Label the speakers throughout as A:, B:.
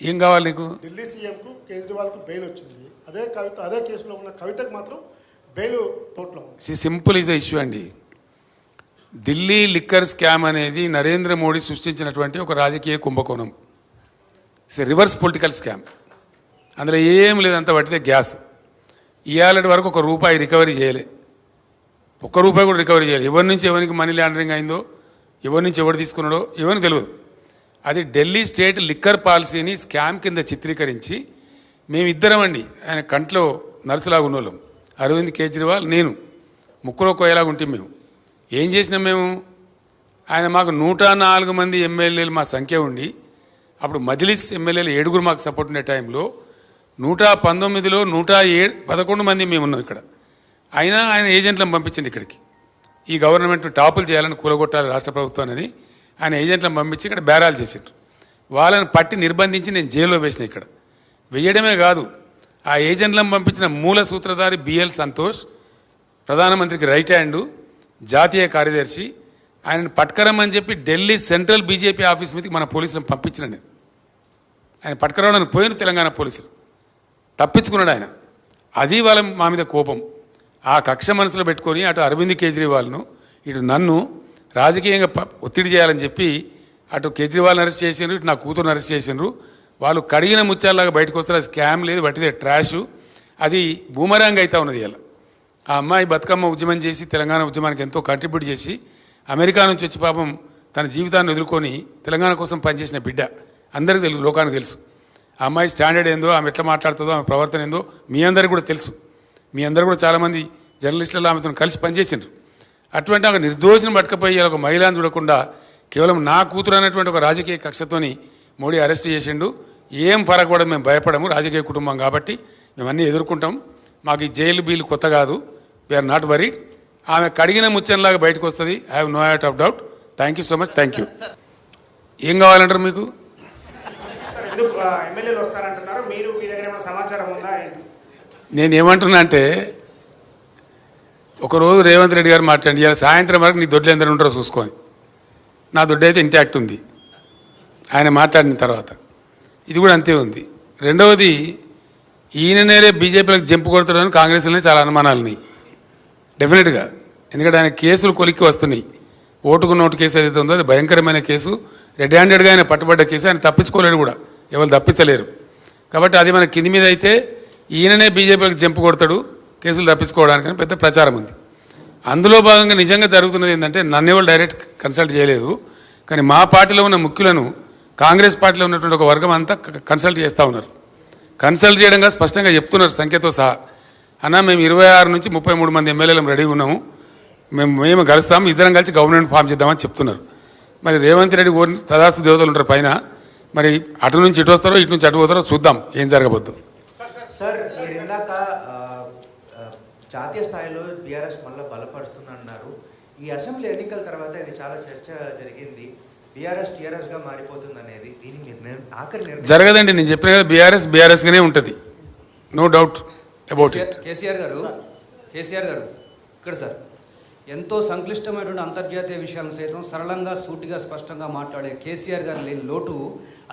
A: ఏం కావాలి నీకు?
B: ఢిల్లీ సీఎంకు కేజ్రీవాల్కు బెయిల్ వచ్చింది. అదే కేసులో ఉన్న కవితకు మాత్రం బెయిల్ కోర్టులో ఉంది.
A: సింపుల్ ఇస్ ద ఇష్యూ అండి. ఢిల్లీ లిక్కర్ స్కామ్ అనేది నరేంద్ర మోడీ సృష్టించినటువంటి ఒక రాజకీయ కుంభకోణం. It's reverse political scam. అందులో ఏం లేదంత పట్టితే గ్యాస్. ఇవాళటి వరకు ₹1 రికవరీ చేయలే, ₹1 కూడా రికవరీ చేయలేదు. ఎవరి నుంచి ఎవరికి మనీ లాండరింగ్ అయిందో, ఎవరి నుంచి ఎవరు తీసుకున్నాడో ఎవరికి తెలియదు. అది ఢిల్లీ స్టేట్ లిక్కర్ పాలసీని స్కామ్ కింద చిత్రీకరించి మేమిద్దరం అండి, ఆయన కంట్లో నర్సులాగా ఉన్నోళ్ళం, అరవింద్ కేజ్రీవాల్, నేను, ముక్కులో కోయలాగా ఉంటే మేము ఏం చేసినాం మేము? ఆయన మాకు 104 మంది ఎమ్మెల్యేలు మా సంఖ్య ఉండి, అప్పుడు మజ్లిస్ ఎమ్మెల్యేలు 7 మాకు సపోర్ట్ ఉండే టైంలో 119లో 111 మంది మేము ఉన్నాం ఇక్కడ. అయినా ఆయన ఏజెంట్లను పంపించండి ఇక్కడికి, ఈ గవర్నమెంట్ టాపులు చేయాలని కూలగొట్టాలి రాష్ట్ర ప్రభుత్వాన్ని ఆయన ఏజెంట్లను పంపించి ఇక్కడ బేరాలు చేసిండ్రు. వాళ్ళని పట్టి నిర్బంధించి నేను జైల్లో వేసిన. ఇక్కడ వేయడమే కాదు, ఆ ఏజెంట్లను పంపించిన మూల సూత్రధారి బిఎల్ సంతోష్, ప్రధానమంత్రికి రైట్ హ్యాండు, జాతీయ కార్యదర్శి, ఆయనను పట్టుకరమ్మని చెప్పి ఢిల్లీ సెంట్రల్ బీజేపీ ఆఫీస్ మీదకి మన పోలీసులను పంపించిన నేను. ఆయన పట్టుకరవడానికి పోయిన తెలంగాణ పోలీసులు, తప్పించుకున్నాడు ఆయన. అది వాళ్ళ మా మీద కోపం. ఆ కక్ష మనసులో పెట్టుకొని అటు అరవింద్ కేజ్రీవాల్ను ఇటు నన్ను రాజకీయంగా ఒత్తిడి చేయాలని చెప్పి అటు కేజ్రీవాల్ని అరెస్ట్ చేసిండ్రు, ఇటు నా కూతురుని అరెస్ట్ చేసిండ్రు. వాళ్ళు కడిగిన ముత్యాలలాగా బయటకు వస్తారు. అది స్కామ్ లేదు, బట్టిదే ట్రాషు. అది బూమరాంగ్ అవుతా ఉన్నది. ఇలా ఆ అమ్మాయి బతుకమ్మ ఉద్యమం చేసి తెలంగాణ ఉద్యమానికి ఎంతో కంట్రిబ్యూట్ చేసి అమెరికా నుంచి వచ్చి పాపం తన జీవితాన్ని వదులుకొని తెలంగాణ కోసం పనిచేసిన బిడ్డ. అందరికీ తెలుసు, లోకానికి తెలుసు. ఆ అమ్మాయి స్టాండర్డ్ ఏందో, ఆమె ఎట్లా మాట్లాడుతుందో, ఆమె ప్రవర్తన ఏందో మీ అందరికీ కూడా తెలుసు. మీ అందరూ కూడా చాలామంది జర్నలిస్టులు ఆమెతో కలిసి పనిచేసిండ్రు. అటువంటి ఒక నిర్దోషిని పట్టుకపోయి ఒక మహిళను చూడకుండా కేవలం నా కూతురు అనేటువంటి ఒక రాజకీయ కక్షతోని మోడీ అరెస్ట్ చేసిండు. ఏం ఫరక్ పడదు, మేము భయపడము, రాజకీయ కుటుంబం కాబట్టి మేము అన్నీ ఎదుర్కొంటాం. మాకు ఈ జైలు బీలు కొత్త కాదు, వీఆర్ నాట్ వరీడ్. ఆమె కడిగిన ముచ్చంలాగా బయటకు వస్తుంది. I have no out of doubt. Thank you so much. Thank you. ఏం కావాలంటారు మీకు? నేను ఏమంటున్నా అంటే, ఒకరోజు రేవంత్ రెడ్డి గారు మాట్లాడి ఇవాళ సాయంత్రం వరకు నీ దొడ్లు ఎందరు ఉంటారో చూసుకొని, నా దొడ్డు అయితే ఇంటాక్ట్ ఉంది ఆయన మాట్లాడిన తర్వాత. ఇది కూడా అంతే ఉంది. రెండవది, ఈయననేరే బీజేపీలకు జంపు కొడుతున్నారని కాంగ్రెస్లోనే చాలా అనుమానాలున్నాయి డెఫినెట్గా. ఎందుకంటే ఆయన కేసులు కొలిక్కి వస్తున్నాయి. ఓటుకు నోటు కేసు ఏదైతే ఉందో అది భయంకరమైన కేసు. రెడ్ హ్యాండెడ్గా ఆయన పట్టుబడ్డ కేసు. ఆయన తప్పించుకోలేడు కూడా, ఎవరు తప్పించలేరు. కాబట్టి అది మన కింది మీద అయితే ఈయననే బీజేపీలకు జంపు కొడతాడు కేసులు తప్పించుకోవడానికి పెద్ద ప్రచారం ఉంది. అందులో భాగంగా నిజంగా జరుగుతున్నది ఏంటంటే, నన్ను ఎవరు డైరెక్ట్ కన్సల్ట్ చేయలేదు, కానీ మా పార్టీలో ఉన్న ముఖ్యులను కాంగ్రెస్ పార్టీలో ఉన్నటువంటి ఒక వర్గం అంతా కన్సల్ట్ చేస్తూ ఉన్నారు. కన్సల్ట్ చేయడంగా స్పష్టంగా చెప్తున్నారు సంఖ్యతో సహా. అన్న మేము 26 నుంచి 33 మంది ఎమ్మెల్యేలు రెడీగా ఉన్నాము, మేము కలుస్తాము, ఇద్దరం కలిసి గవర్నమెంట్ ఫామ్ చేద్దామని చెప్తున్నారు. మరి రేవంత్ రెడ్డి తదాస్తు దేవతలు ఉంటారు పైన, మరి అటు నుంచి ఇటు వస్తారో ఇటు నుంచి అటు పోతారో చూద్దాం ఏం జరగబోద్దు.
C: సార్, మీరు ఇందాక జాతీయ స్థాయిలో బీఆర్ఎస్ మళ్ళీ బలపడుతుందన్నారు. ఈ అసెంబ్లీ ఎన్నికల తర్వాత ఇది చాలా చర్చ జరిగింది. బీఆర్ఎస్ టీఆర్ఎస్గా మారిపోతుంది అనేది, దీన్ని మీరు ఆఖరి
A: జరగదండి. నేను చెప్పిన కదా, బీఆర్ఎస్గానే ఉంటుంది, no doubt about it.
D: KCR garu ఇక్కడ సార్ ఎంతో సంక్లిష్టమైనటువంటి అంతర్జాతీయ విషయాలను సైతం సరళంగా, సూటిగా, స్పష్టంగా మాట్లాడే కేసీఆర్ గారు లేని లోటు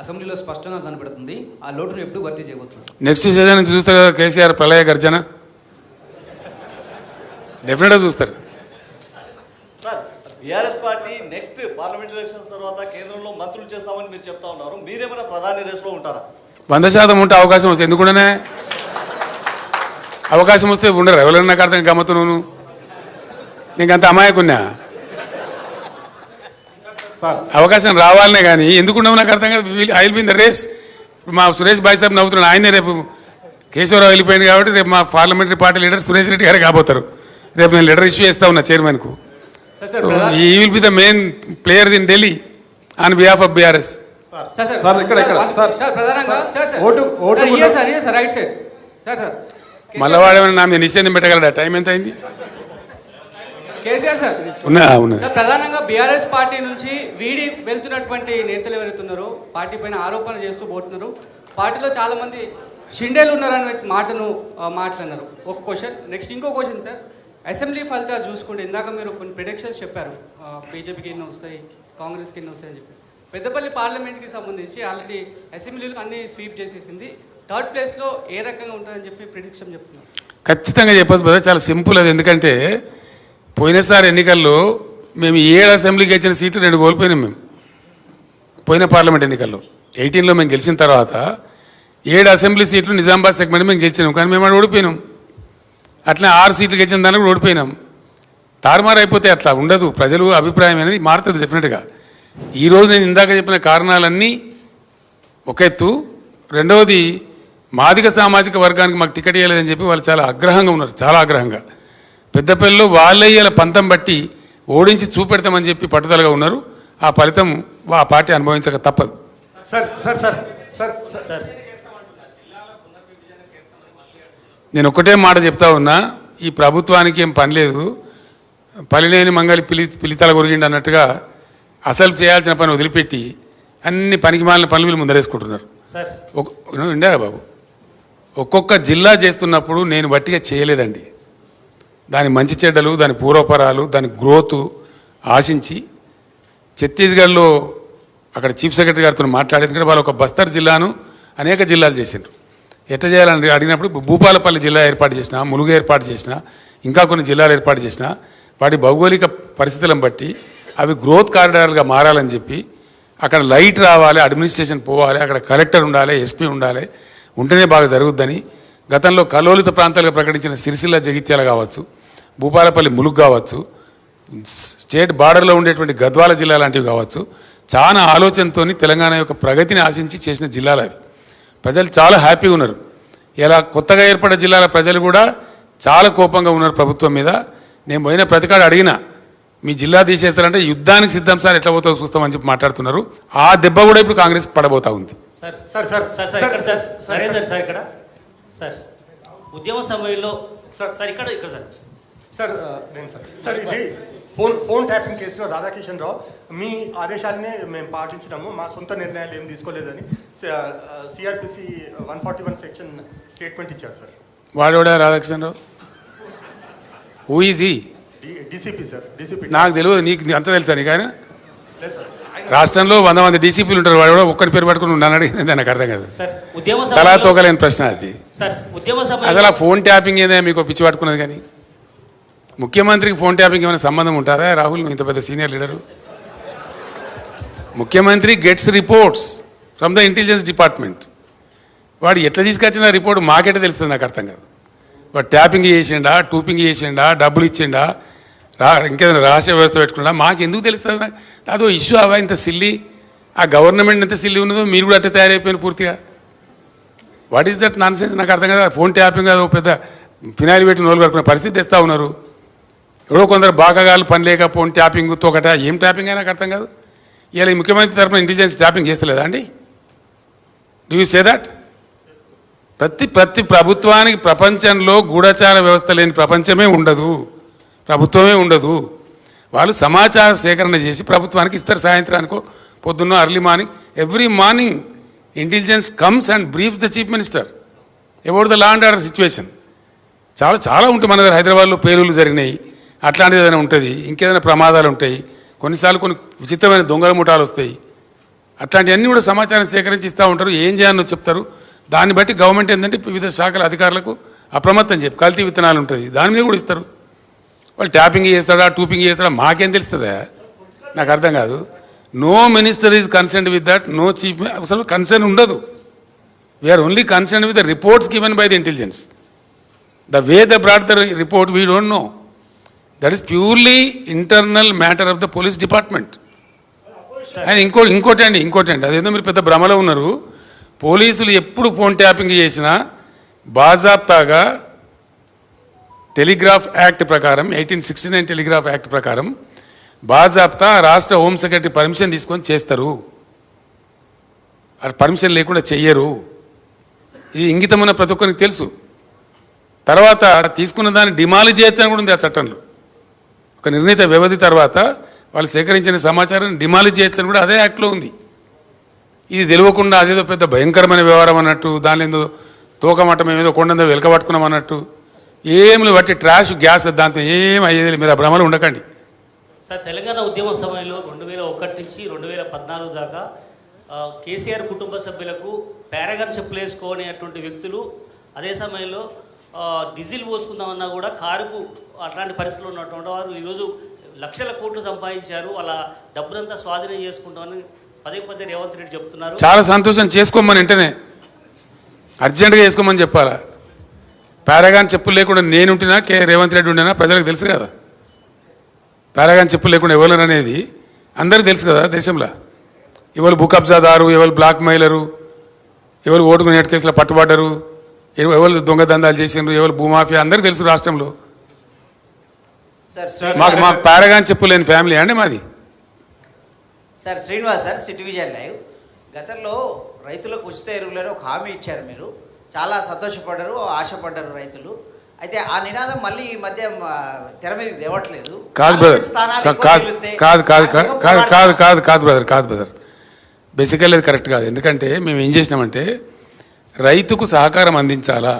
D: అసెంబ్లీలో స్పష్టంగా కనపడుతుంది. ఆ లోటును ఎప్పుడు భర్తీ చేయబోతున్నారు?
A: నెక్స్ట్ సీజన్ నుంచి చూస్తారు కదా కేసీఆర్ ప్రళయ గర్జన, డెఫినెట్గా చూస్తారు.
E: Sir, BRS party next parliament elections తర్వాత కేంద్రంలో మంత్రులు చేస్తామని మీరు చెప్తా ఉన్నారు. మీరేమైనా ప్రధాని రేసులో ఉంటారా?
A: 100% ఉంటే అవకాశం వస్తే ఎందుకుండానే అవకాశం వస్తే ఉండరు. ఎవరైనా నాకు అర్థం గమ్మత్తు, నీకు అంత అమాయకున్నా అవకాశం రావాలనే కానీ ఎందుకున్నావు నాకు అర్థం కాదు. I will be in the race. మా సురేష్ భాయ్ సాబ్ నవ్వుతున్నాడు, ఆయనే రేపు కేశవరావు వెళ్ళిపోయింది కాబట్టి రేపు మా parliamentary party leader Suresh Reddy గారు కాబోతారు. రేపు నేను లెటర్ ఇష్యూ చేస్తా ఉన్నా చైర్మన్కు. ఈ will be the main player in Delhi on behalf of BRS. మళ్ళీ వాడేమైనా నా మీద నిషేధం పెట్టగలడా? టైం ఎంత అయింది?
C: కేసీఆర్ సార్ ప్రధానంగా బీఆర్ఎస్ పార్టీ నుంచి వీడి వెళ్తున్నటువంటి నేతలు ఎవరైతున్నారో పార్టీ పైన ఆరోపణలు చేస్తూ పోతున్నారు. పార్టీలో చాలా మంది షిండేలు ఉన్నారనే మాటను మాట్లాడినారు. ఒక క్వశ్చన్. నెక్స్ట్ ఇంకో క్వశ్చన్ సార్, అసెంబ్లీ ఫలితాలు చూసుకుంటే ఇందాక మీరు కొన్ని ప్రిడిక్షన్స్ చెప్పారు, బీజేపీకి ఎన్ని వస్తాయి, కాంగ్రెస్కి ఎన్ని వస్తాయని చెప్పి. పెద్దపల్లి పార్లమెంట్కి సంబంధించి ఆల్రెడీ అసెంబ్లీలో అన్ని స్వీప్ చేసేసింది. థర్డ్ ప్లేస్లో ఏ రకంగా ఉంటుందని చెప్పి ప్రిడిక్షన్ చెప్తున్నారు.
A: ఖచ్చితంగా చెప్పచ్చు బ్రదర్, చాలా సింపుల్ అది. ఎందుకంటే పోయినసారి ఎన్నికల్లో మేము 7 అసెంబ్లీకి గెలిచిన సీట్లు 2 కోల్పోయినాం. మేము పోయిన పార్లమెంట్ ఎన్నికల్లో 18లో మేము గెలిచిన తర్వాత 7 అసెంబ్లీ సీట్లు నిజామాబాద్ సెగ్మెంట్ మేము గెలిచినాం, కానీ మేము ఓడిపోయినాం. అట్లా 6 సీట్లు గెలిచిన దానికి ఓడిపోయినాం. తారుమారు అయిపోతే అట్లా ఉండదు. ప్రజలు అభిప్రాయం అనేది మారుతుంది డెఫినెట్గా. ఈరోజు నేను ఇందాక చెప్పిన కారణాలన్నీ ఒక ఎత్తు. రెండవది, మాదిగ సామాజిక వర్గానికి మాకు టికెట్ ఇవ్వలేదని చెప్పి వాళ్ళు చాలా ఆగ్రహంగా ఉన్నారు, చాలా ఆగ్రహంగా. పెద్దపల్లిలో వాళ్ళే ఇలా పంతం బట్టి ఓడించి చూపెడతామని చెప్పి పట్టుదలగా ఉన్నారు. ఆ ఫలితం ఆ పార్టీ అనుభవించక తప్పదు.
B: Sir sir sir sir sir
A: నేను ఒకటే మాట చెప్తా ఉన్నా, ఈ ప్రభుత్వానికి ఏం పని లేదు, పలినేని మంగళి పిలితల కొరిగిండి అన్నట్టుగా అసలు చేయాల్సిన పని వదిలిపెట్టి అన్ని పనికి మాలిన పనులు వీళ్ళు ముందరేసుకుంటున్నారు. ఇండా బాబు, ఒక్కొక్క జిల్లా చేస్తున్నప్పుడు నేను బట్టిగా చేయలేదండి. దాని మంచి చెడ్డలు, దాని పూర్వపరాలు, దాని గ్రోత్ ఆశించి ఛత్తీస్గఢ్లో అక్కడ చీఫ్ సెక్రటరీ గారితో మాట్లాడేది కూడా వాళ్ళు ఒక బస్తర్ జిల్లాను అనేక జిల్లాలు చేసిండ్రు. ఎట్లా చేయాలని అడిగినప్పుడు భూపాలపల్లి జిల్లా ఏర్పాటు చేసిన, ములుగు ఏర్పాటు చేసిన, ఇంకా కొన్ని జిల్లాలు ఏర్పాటు చేసిన, వాటి భౌగోళిక పరిస్థితులను బట్టి అవి గ్రోత్ కారిడార్లుగా మారాలని చెప్పి అక్కడ లైట్ రావాలి, అడ్మినిస్ట్రేషన్ పోవాలి, అక్కడ కలెక్టర్ ఉండాలి, ఎస్పీ ఉండాలి, ఉంటేనే బాగా జరుగుద్దని గతంలో కలోలిత ప్రాంతాలుగా ప్రకటించిన సిరిసిల్ల జగిత్యాల కావచ్చు, భూపాలపల్లి ములుగు కావచ్చు, స్టేట్ బార్డర్లో ఉండేటువంటి గద్వాల జిల్లా లాంటివి కావచ్చు, చాలా ఆలోచనతో తెలంగాణ యొక్క ప్రగతిని ఆశించి చేసిన జిల్లాలు అవి. ప్రజలు చాలా హ్యాపీగా ఉన్నారు. ఇలా కొత్తగా ఏర్పడ్డ జిల్లాల ప్రజలు కూడా చాలా కోపంగా ఉన్నారు ప్రభుత్వం మీద. నేను పోయిన ప్రతికాడ అడిగినా, మీ జిల్లా తీసేస్తారంటే యుద్ధానికి సిద్ధం సార్, ఎట్లా పోతావు చూస్తామని చెప్పి మాట్లాడుతున్నారు. ఆ దెబ్బ కూడా ఇప్పుడు కాంగ్రెస్ పడబోతా ఉంది.
F: Sir sir sir sir sir Narender sir ఇక్కడ సార్ ఉద్యమ సమయంలో సార్ ఇక్కడ ఇక్కడ సార్
B: సార్ నేను సార్ ఇది ఫోన్ ట్యాపింగ్ కేసులో రాధాకిషన్ రావు మీ ఆదేశాలనే మేము పాటించినాము, మా సొంత నిర్ణయాలు ఏం తీసుకోలేదని సిఆర్పిసి 141 సెక్షన్ స్టేట్మెంట్ ఇచ్చారు సార్.
A: వాడోడా Radhakishan Rao? Who is he?
B: DCP sir, DCP.
A: నాకు తెలియదు, నీకు అంత తెలుసా? నీకు ఆయన
B: లేదు సార్,
A: రాష్ట్రంలో 100 మంది డీసీపీలు ఉంటారు, వాడు కూడా ఒక్కరి పేరు పట్టుకుని ఉన్నాను అడిగింది, నాకు అర్థం కాదు.
F: సార్ ఉద్యమ
A: తలా తోకలేని ప్రశ్న అది.
F: సార్ ఉద్యమ
A: అసలు ఆ ఫోన్ ట్యాపింగ్ ఏదో మీకు పిచ్చి పట్టుకున్నది. కానీ ముఖ్యమంత్రికి ఫోన్ ట్యాపింగ్ ఏమైనా సంబంధం ఉంటారా? రాహుల్, నువ్వు ఇంత పెద్ద సీనియర్ లీడరు. ముఖ్యమంత్రి gets reports from the intelligence department. వాడు ఎట్లా తీసుకొచ్చిన రిపోర్ట్ మాకెట్లా తెలుస్తుంది? నాకు అర్థం కాదు. వాడు ట్యాపింగ్ చేసిండా, టూపింగ్ చేసిండా, డబ్బులు ఇచ్చిండా, ఇంకేదైనా రహస్య వ్యవస్థ పెట్టుకున్నా మాకు ఎందుకు తెలుస్తుంది? నాకు అదో ఇష్యూ అవా ఇంత సిల్లి. ఆ గవర్నమెంట్ ఎంత సిల్లి ఉన్నదో మీరు కూడా అట్లా తయారైపోయిన పూర్తిగా. What is that non sense? నాకు అర్థం కదా. ఫోన్ ట్యాపింగ్ అదో పెద్ద ఫినాయిల్ పెట్టి నోలు కట్టుకునే పరిస్థితి తెస్తూ ఉన్నారు. ఎవడో కొందరు బాగాగాలు పని లేక ఫోన్ ట్యాపింగ్ తోకట, ఏం ట్యాపింగ్ అయినా నాకు అర్థం కాదు. ఇలా ఈ ముఖ్యమంత్రి తరఫున ఇంటెలిజెన్స్ ట్యాపింగ్ చేస్తలేదా అండి? Do you say that? ప్రతి ప్రభుత్వానికి ప్రపంచంలో గూఢచార వ్యవస్థ లేని ప్రపంచమే ఉండదు, ప్రభుత్వమే ఉండదు. వాళ్ళు సమాచార సేకరణ చేసి ప్రభుత్వానికి ఇస్తారు. సాయంత్రానికో పొద్దున్నో early morning, every morning intelligence comes and brief the chief minister about the law and order situation. చాలా ఉంటాయి మన దగ్గర. హైదరాబాద్లో పేలుళ్ళు జరిగినాయి, అట్లాంటిది ఏదైనా ఉంటుంది, ఇంకేదైనా ప్రమాదాలు ఉంటాయి, కొన్నిసార్లు కొన్ని విచిత్రమైన దొంగల ముఠాలు వస్తాయి. అట్లాంటివన్నీ కూడా సమాచారం సేకరించి ఇస్తూ ఉంటారు. ఏం చేయాలో చెప్తారు. దాన్ని బట్టి గవర్నమెంట్ ఏంటంటే వివిధ శాఖల అధికారులకు అప్రమత్తం చెప్పి కల్తీ విత్తనాలు ఉంటుంది, దాని మీద కూడా ఇస్తారు. వాళ్ళు ట్యాపింగ్ చేస్తాడా, టూపింగ్ చేస్తాడా మాకేం తెలుస్తుందా? నాకు అర్థం కాదు. No minister is concerned with that, no chief, అసలు కన్సర్న్ ఉండదు. We're only concerned with the reports given by the intelligence. The way they brought the report, we don't know. That is purely internal matter of the police department. And ఇంకోటి అండి, అదేదో మీరు పెద్ద భ్రమలో ఉన్నారు. పోలీసులు ఎప్పుడు ఫోన్ ట్యాపింగ్ చేసినా బాజాప్తాగా టెలిగ్రాఫ్ యాక్ట్ ప్రకారం, 1869 టెలిగ్రాఫ్ యాక్ట్ ప్రకారం బాజాప్తా రాష్ట్ర హోమ్ సెక్రటరీ పర్మిషన్ తీసుకొని చేస్తారు. అది పర్మిషన్ లేకుండా చెయ్యరు. ఇది ఇంగితమైన ప్రతి ఒక్కరికి తెలుసు. తర్వాత తీసుకున్న దాన్ని డిమాలిజ్ చేయొచ్చని కూడా ఉంది ఆ చట్టంలో. ఒక నిర్ణీత వ్యవధి తర్వాత వాళ్ళు సేకరించిన సమాచారాన్ని డిమాలిజ్ చేయొచ్చని కూడా అదే యాక్ట్లో ఉంది. ఇది తెలియకుండా అదేదో పెద్ద భయంకరమైన వ్యవహారం అన్నట్టు, దానిలో ఏదో తోకమట్టం ఏదో కొండందో వెలకబట్టుకున్నాం అన్నట్టు, ఏమి బట్టి ట్రాష్ గ్యాస్ దాంతో ఏం అయ్యేది. మీరు ఆ భ్రమలు ఉండకండి.
F: సార్ తెలంగాణ ఉద్యమ సమయంలో 2001 నుంచి 2014 దాకా కేసీఆర్ కుటుంబ సభ్యులకు పారాగాన్ చెప్పులు వేసుకోనేటువంటి వ్యక్తులు అదే సమయంలో డీజిల్ పోసుకుందామన్నా కూడా కారుకు అట్లాంటి పరిస్థితులు ఉన్నటువంటి వారు ఈరోజు లక్షల కోట్లు సంపాదించారు, వాళ్ళ డబ్బునంతా స్వాధీనం చేసుకుంటామని పదే పదే రేవంత్ రెడ్డి చెప్తున్నారు.
A: చాలా సంతోషం, చేసుకోమని వెంటనే అర్జెంటుగా చేసుకోమని చెప్పాలా. పారాగాన్ చెప్పులు లేకుండా నేను ఉంటున్నా, రేవంత్ రెడ్డి ఉండినా ప్రజలకు తెలుసు కదా. పారాగాన్ చెప్పులు లేకుండా ఎవరు అనేది అందరికీ తెలుసు కదా దేశంలో. ఎవరు భూ కబ్జాదారు, ఎవరు బ్లాక్ మెయిలరు, ఎవరు ఓటుకు నేట్ కేసులో పట్టుబడ్డరు, ఎవరు దొంగ దందాలు చేసినారు, ఎవరు భూమాఫియా అందరికీ తెలుసు రాష్ట్రంలో. మాకు పారాగాన్ చెప్పులు లేని ఫ్యామిలీ అండి మాది.
G: Sir Srinivas sir, city vision live. గతంలో రైతులకు ఉచిత ఎరువులని ఒక హామీ ఇచ్చారు, మీరు చాలా సంతోషపడ్డారు, ఆశపడ్డారు రైతులు. అయితే ఆ నినాదం మళ్ళీ ఈ మధ్య తెర మీదకి తేవట్లేదు.
A: కాదు బ్రదర్, కాదు బ్రదర్, బేసికల్లీ అది కరెక్ట్ కాదు. ఎందుకంటే మేము ఏం చేసినామంటే రైతుకు సహకారం అందించాలా,